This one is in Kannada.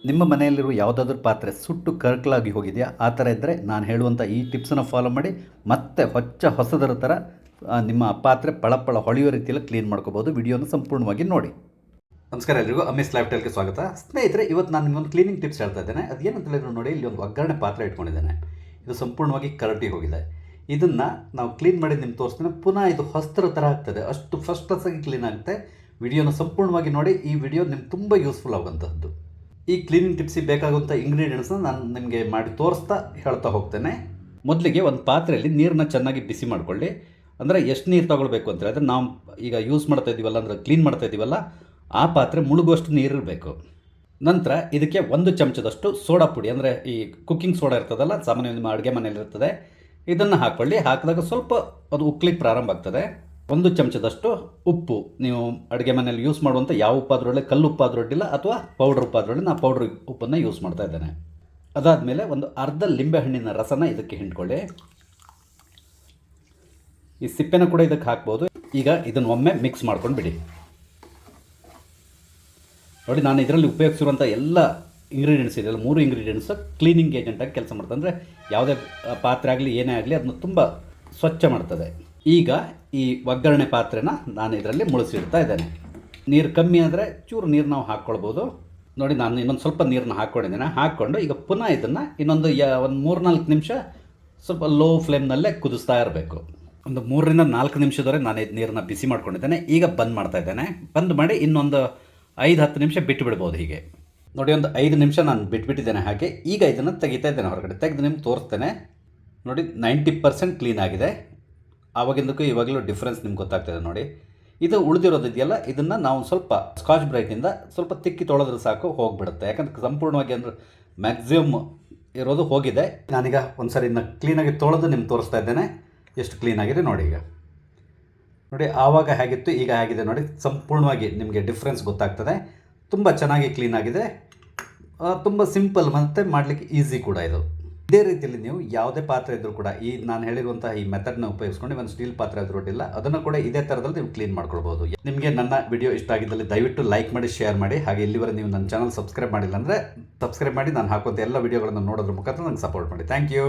ನಿಮ್ಮ ಮನೆಯಲ್ಲಿರುವ ಯಾವುದಾದ್ರೂ ಪಾತ್ರೆ ಸುಟ್ಟು ಕರ್ಕಲಾಗಿ ಹೋಗಿದೆಯಾ? ಆ ಥರ ಇದ್ದರೆ ನಾನು ಹೇಳುವಂಥ ಈ ಟಿಪ್ಸನ್ನು ಫಾಲೋ ಮಾಡಿ ಮತ್ತೆ ಹೊಸದರ ಥರ ನಿಮ್ಮ ಪಾತ್ರೆ ಪಳಪಳ ಹೊಳೆಯೋ ರೀತಿಯಲ್ಲಿ ಕ್ಲೀನ್ ಮಾಡ್ಕೋಬೋದು. ವಿಡಿಯೋನ ಸಂಪೂರ್ಣವಾಗಿ ನೋಡಿ. ನಮಸ್ಕಾರ ಎಲ್ರಿಗೂ, ಅಮಿಸ್ ಲೈಫ್ ಸ್ಟೈಲ್ಗೆ ಸ್ವಾಗತ. ಸ್ನೇಹಿತರೆ, ಇವತ್ತು ನಾನು ನಿಮ್ಮೊಂದು ಕ್ಲೀನಿಂಗ್ ಟಿಪ್ಸ್ ಹೇಳ್ತಾ ಇದ್ದೇನೆ. ಅದೇನಂತ ಹೇಳಿದ್ರು ನೋಡಿ, ಇಲ್ಲಿ ಒಂದು ಒಗ್ಗರಣೆ ಪಾತ್ರೆ ಇಟ್ಕೊಂಡಿದ್ದೇನೆ. ಇದು ಸಂಪೂರ್ಣವಾಗಿ ಕರಟಿ ಹೋಗಿದೆ. ಇದನ್ನು ನಾವು ಕ್ಲೀನ್ ಮಾಡಿ ನಿಮ್ಗೆ ತೋರಿಸ್ತೇನೆ. ಪುನಃ ಇದು ಹೊಸತರ ಥರ ಆಗ್ತದೆ, ಅಷ್ಟು ಫಸ್ಟ್ ಕ್ಲಾಸಾಗಿ ಕ್ಲೀನ್ ಆಗುತ್ತೆ. ವಿಡಿಯೋನ ಸಂಪೂರ್ಣವಾಗಿ ನೋಡಿ. ಈ ವಿಡಿಯೋ ನಿಮ್ಗೆ ತುಂಬ ಯೂಸ್ಫುಲ್ ಆಗುವಂಥದ್ದು. ಈ ಕ್ಲೀನಿಂಗ್ ಟಿಪ್ಸಿಗೆ ಬೇಕಾಗುವಂಥ ಇಂಗ್ರೀಡಿಯೆಂಟ್ಸ್ನ ನಾನು ನಿಮಗೆ ಮಾಡಿ ತೋರಿಸ್ತಾ ಹೇಳ್ತಾ ಹೋಗ್ತೇನೆ. ಮೊದಲಿಗೆ ಒಂದು ಪಾತ್ರೆಯಲ್ಲಿ ನೀರನ್ನ ಚೆನ್ನಾಗಿ ಬಿಸಿ ಮಾಡಿಕೊಳ್ಳಿ. ಅಂದರೆ ಎಷ್ಟು ನೀರು ತೊಗೊಳ್ಬೇಕು ಅಂತ ಹೇಳಿದ್ರೆ, ನಾವು ಈಗ ಯೂಸ್ ಮಾಡ್ತಾ ಇದ್ದೀವಲ್ಲ, ಅಂದರೆ ಕ್ಲೀನ್ ಮಾಡ್ತಾ ಇದ್ದೀವಲ್ಲ, ಆ ಪಾತ್ರೆ ಮುಳುಗುವಷ್ಟು ನೀರಿರಬೇಕು. ನಂತರ ಇದಕ್ಕೆ 1 ಚಮಚದಷ್ಟು ಸೋಡಾ ಪುಡಿ, ಅಂದರೆ ಈ ಕುಕ್ಕಿಂಗ್ ಸೋಡಾ ಇರ್ತದಲ್ಲ, ಸಾಮಾನ್ಯವಾಗಿ ನಿಮ್ಮ ಅಡುಗೆ ಮನೆಯಲ್ಲಿ ಇರ್ತದೆ, ಇದನ್ನು ಹಾಕ್ಕೊಳ್ಳಿ. ಹಾಕಿದಾಗ ಸ್ವಲ್ಪ ಅದು ಉಕ್ಲಿಕ್ಕೆ ಪ್ರಾರಂಭ ಆಗ್ತದೆ. 1 ಚಮಚದಷ್ಟು ಉಪ್ಪು, ನೀವು ಅಡುಗೆ ಮನೆಯಲ್ಲಿ ಯೂಸ್ ಮಾಡುವಂಥ ಯಾವ ಉಪ್ಪಾದ್ರೊಳ್ಳೆ, ಕಲ್ಲು ಉಪ್ಪಾದ್ರೂ ಅಡ್ಡಿಲ್ಲ, ಅಥವಾ ಪೌಡ್ರ್ ಉಪ್ಪಾದ್ರೊಳ್ಳೆ, ನಾನು ಪೌಡ್ರ್ ಉಪ್ಪನ್ನು ಯೂಸ್ ಮಾಡ್ತಾ ಇದ್ದೇನೆ. ಅದಾದಮೇಲೆ ಒಂದು ಅರ್ಧ ಲಿಂಬೆಹಣ್ಣಿನ ರಸನ ಇದಕ್ಕೆ ಹಿಂಡ್ಕೊಳ್ಳಿ. ಈ ಸಿಪ್ಪೆನ ಕೂಡ ಇದಕ್ಕೆ ಹಾಕ್ಬೋದು. ಈಗ ಇದನ್ನು ಒಮ್ಮೆ ಮಿಕ್ಸ್ ಮಾಡ್ಕೊಂಡು ಬಿಡಿ. ನೋಡಿ, ನಾನು ಇದರಲ್ಲಿ ಉಪಯೋಗಿಸಿರುವಂಥ ಎಲ್ಲ ಇಂಗ್ರೀಡಿಯೆಂಟ್ಸ್ ಇದೆಯಲ್ಲ, 3 ಇಂಗ್ರೀಡಿಯೆಂಟ್ಸ್ ಕ್ಲೀನಿಂಗ್ ಏಜೆಂಟಾಗಿ ಕೆಲಸ ಮಾಡ್ತದೆ. ಅಂದರೆ ಯಾವುದೇ ಪಾತ್ರೆ ಆಗಲಿ ಏನೇ ಆಗಲಿ ಅದನ್ನು ತುಂಬ ಸ್ವಚ್ಛ ಮಾಡ್ತದೆ. ಈಗ ಈ ಒಗ್ಗರಣೆ ಪಾತ್ರೆನ ನಾನು ಇದರಲ್ಲಿ ಮುಳುಗಿಸಿಡ್ತಾ ಇದ್ದೇನೆ. ನೀರು ಕಮ್ಮಿ ಆದರೆ ಚೂರು ನೀರು ನಾವು ಹಾಕ್ಕೊಳ್ಬೋದು. ನೋಡಿ, ನಾನು ಇನ್ನೊಂದು ಸ್ವಲ್ಪ ನೀರನ್ನ ಹಾಕ್ಕೊಂಡಿದ್ದೇನೆ. ಹಾಕ್ಕೊಂಡು ಈಗ ಪುನಃ ಇದನ್ನು ಇನ್ನೊಂದು 3-4 ನಿಮಿಷ ಸ್ವಲ್ಪ ಲೋ ಫ್ಲೇಮ್ನಲ್ಲೇ ಕುದಿಸ್ತಾ ಇರಬೇಕು. ಒಂದು 3ರಿಂದ 4 ನಿಮಿಷದವರೆಗೆ ನಾನು ಇದು ನೀರನ್ನ ಬಿಸಿ ಮಾಡ್ಕೊಂಡಿದ್ದೇನೆ. ಈಗ ಬಂದ್ ಮಾಡ್ತಾ ಇದ್ದೇನೆ. ಬಂದ್ ಮಾಡಿ ಇನ್ನೊಂದು 5-10 ನಿಮಿಷ ಬಿಟ್ಟು ಬಿಡ್ಬೋದು. ಹೀಗೆ ನೋಡಿ, ಒಂದು 5 ನಿಮಿಷ ನಾನು ಬಿಟ್ಬಿಟ್ಟಿದ್ದೇನೆ. ಹಾಗೆ ಈಗ ಇದನ್ನು ತೆಗಿತಾ ಇದ್ದೇನೆ ಹೊರಗಡೆ. ತೆಗೆದು ನಿಮ್ಗೆ ತೋರಿಸ್ತೇನೆ. ನೋಡಿ, 90% ಕ್ಲೀನ್ ಆಗಿದೆ. ಆವಾಗಿಂದಕ್ಕೂ ಇವಾಗಲೂ ಡಿಫ್ರೆನ್ಸ್ ನಿಮ್ಗೆ ಗೊತ್ತಾಗ್ತದೆ. ನೋಡಿ, ಇದು ಉಳಿದಿರೋದಿದೆಯಲ್ಲ, ಇದನ್ನು ನಾವು ಸ್ವಲ್ಪ ಸ್ಕಾಚ್ ಬ್ರೈಟ್ನಿಂದ ಸ್ವಲ್ಪ ತಿಕ್ಕಿ ತೊಳೆದ್ರೆ ಸಾಕು, ಹೋಗಿಬಿಡುತ್ತೆ. ಯಾಕಂದ್ರೆ ಸಂಪೂರ್ಣವಾಗಿ ಅಂದರೆ ಮ್ಯಾಕ್ಸಿಮಮ್ ಇರೋದು ಹೋಗಿದೆ. ನಾನೀಗ ಒಂದು ಸರಿ ಇನ್ನು ಕ್ಲೀನಾಗಿ ತೊಳೆದು ನಿಮ್ಗೆ ತೋರಿಸ್ತಾ ಇದ್ದೇನೆ ಎಷ್ಟು ಕ್ಲೀನಾಗಿದೆ. ನೋಡಿ, ಈಗ ನೋಡಿ, ಆವಾಗ ಹೇಗಿತ್ತು, ಈಗ ಹೇಗಿದೆ ನೋಡಿ. ಸಂಪೂರ್ಣವಾಗಿ ನಿಮಗೆ ಡಿಫ್ರೆನ್ಸ್ ಗೊತ್ತಾಗ್ತದೆ. ತುಂಬ ಚೆನ್ನಾಗಿ ಕ್ಲೀನಾಗಿದೆ. ತುಂಬ ಸಿಂಪಲ್ ಮತ್ತು ಮಾಡಲಿಕ್ಕೆ ಈಸಿ ಕೂಡ ಇದು. ಇದೇ ರೀತಿಯಲ್ಲಿ ನೀವು ಯಾವುದೇ ಪಾತ್ರೆ ಇದ್ದರೂ ಕೂಡ ಈ ನಾನು ಹೇಳಿರುವಂಥ ಈ ಮೆಥಡ್ನ ಉಪಯೋಗಿಸ್ಕೊಂಡು, ಒಂದು ಸ್ಟೀಲ್ ಪಾತ್ರೆ ಆದರೂ ಅಡ್ಡಿಲ್ಲ, ಅದನ್ನು ಕೂಡ ಇದೇ ಥರದಲ್ಲಿ ನೀವು ಕ್ಲೀನ್ ಮಾಡ್ಕೊಳ್ಬೋದು. ನಿಮಗೆ ನನ್ನ ವಿಡಿಯೋ ಇಷ್ಟ ಆಗಿದ್ದಲ್ಲಿ ದಯವಿಟ್ಟು ಲೈಕ್ ಮಾಡಿ, ಶೇರ್ ಮಾಡಿ. ಹಾಗೆ ಇಲ್ಲಿವರೆಗೆ ನೀವು ನನ್ನ ಚಾನಲ್ ಸಬ್ಸ್ಕ್ರೈಬ್ ಮಾಡಿಲ್ಲ ಅಂದರೆ ಸಬ್ಸ್ಕ್ರೈಬ್ ಮಾಡಿ. ನಾನು ಹಾಕುವಂಥ ಎಲ್ಲ ವಿಡಿಯೋಗಳನ್ನು ನೋಡೋದ್ರ ಮುಖಾಂತರ ನನಗೆ ಸಪೋರ್ಟ್ ಮಾಡಿ. Thank you.